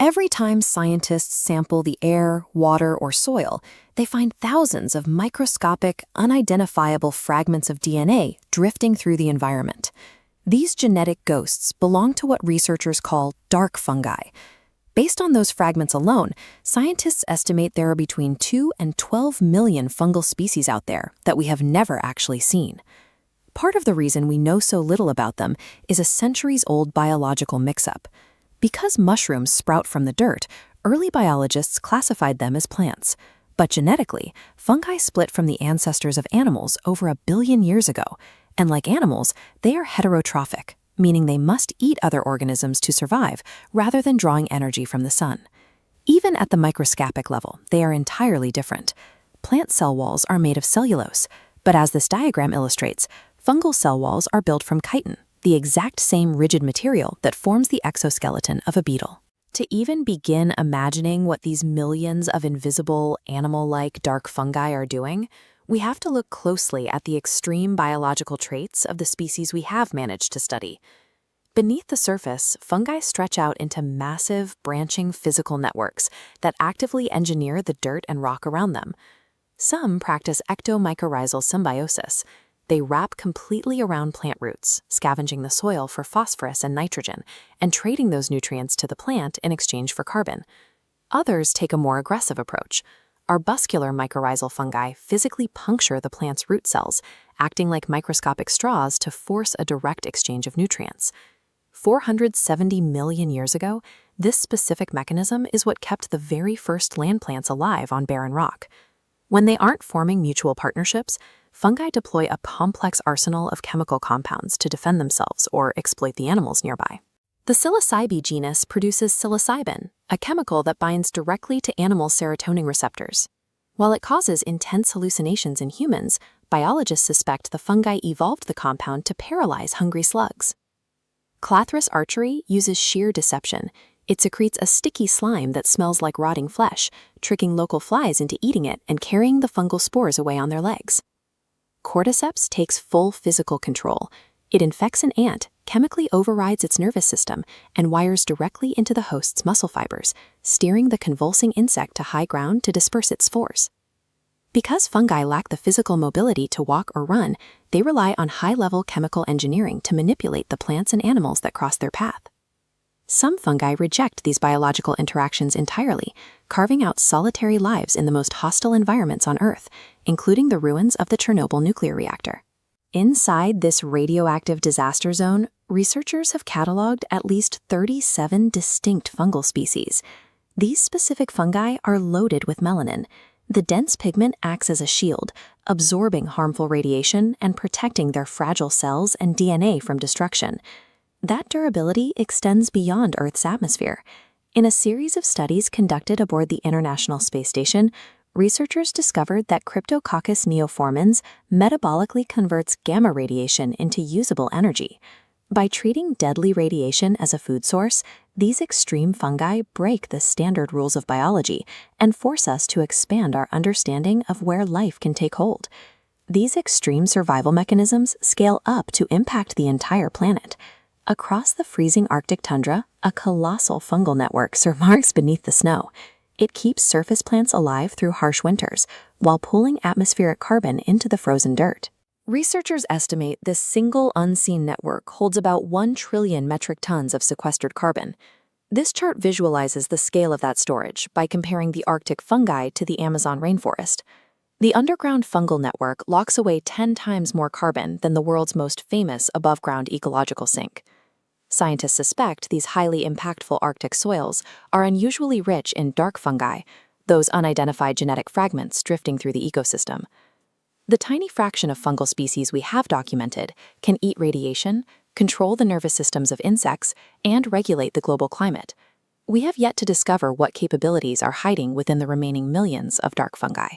Every time scientists sample the air, water, or soil, they find thousands of microscopic, unidentifiable fragments of DNA drifting through the environment. These genetic ghosts belong to what researchers call dark fungi. Based on those fragments alone, scientists estimate there are between 2 and 12 million fungal species out there that we have never actually seen. Part of the reason we know so little about them is a centuries-old biological mix-up. Because mushrooms sprout from the dirt, early biologists classified them as plants. But genetically, fungi split from the ancestors of animals over 1 billion years ago, and like animals, they are heterotrophic, meaning they must eat other organisms to survive rather than drawing energy from the sun. Even at the microscopic level, they are entirely different. Plant cell walls are made of cellulose, but as this diagram illustrates, fungal cell walls are built from chitin, the exact same rigid material that forms the exoskeleton of a beetle. To even begin imagining what these millions of invisible, animal-like dark fungi are doing, we have to look closely at the extreme biological traits of the species we have managed to study. Beneath the surface, fungi stretch out into massive, branching physical networks that actively engineer the dirt and rock around them. Some practice ectomycorrhizal symbiosis. They wrap completely around plant roots, scavenging the soil for phosphorus and nitrogen, and trading those nutrients to the plant in exchange for carbon. Others take a more aggressive approach. Arbuscular mycorrhizal fungi physically puncture the plant's root cells, acting like microscopic straws to force a direct exchange of nutrients. 470 million years ago, this specific mechanism is what kept the very first land plants alive on barren rock. When they aren't forming mutual partnerships, fungi deploy a complex arsenal of chemical compounds to defend themselves or exploit the animals nearby. The psilocybe genus produces psilocybin, a chemical that binds directly to animal serotonin receptors. While it causes intense hallucinations in humans, biologists suspect the fungi evolved the compound to paralyze hungry slugs. Clathrus archery uses sheer deception. It secretes a sticky slime that smells like rotting flesh, tricking local flies into eating it and carrying the fungal spores away on their legs. Cordyceps takes full physical control. It infects an ant, chemically overrides its nervous system, and wires directly into the host's muscle fibers, steering the convulsing insect to high ground to disperse its spores. Because fungi lack the physical mobility to walk or run, they rely on high-level chemical engineering to manipulate the plants and animals that cross their path. Some fungi reject these biological interactions entirely, carving out solitary lives in the most hostile environments on Earth, including the ruins of the Chernobyl nuclear reactor. Inside this radioactive disaster zone, researchers have cataloged at least 37 distinct fungal species. These specific fungi are loaded with melanin. The dense pigment acts as a shield, absorbing harmful radiation and protecting their fragile cells and DNA from destruction. That durability extends beyond Earth's atmosphere. In a series of studies conducted aboard the International Space Station, researchers discovered that Cryptococcus neoformans metabolically converts gamma radiation into usable energy. By treating deadly radiation as a food source, these extreme fungi break the standard rules of biology and force us to expand our understanding of where life can take hold. These extreme survival mechanisms scale up to impact the entire planet. Across the freezing Arctic tundra, a colossal fungal network survives beneath the snow. It keeps surface plants alive through harsh winters, while pulling atmospheric carbon into the frozen dirt. Researchers estimate this single unseen network holds about 1 trillion metric tons of sequestered carbon. This chart visualizes the scale of that storage by comparing the Arctic fungi to the Amazon rainforest. The underground fungal network locks away 10 times more carbon than the world's most famous above-ground ecological sink. Scientists suspect these highly impactful Arctic soils are unusually rich in dark fungi, those unidentified genetic fragments drifting through the ecosystem. The tiny fraction of fungal species we have documented can eat radiation, control the nervous systems of insects, and regulate the global climate. We have yet to discover what capabilities are hiding within the remaining millions of dark fungi.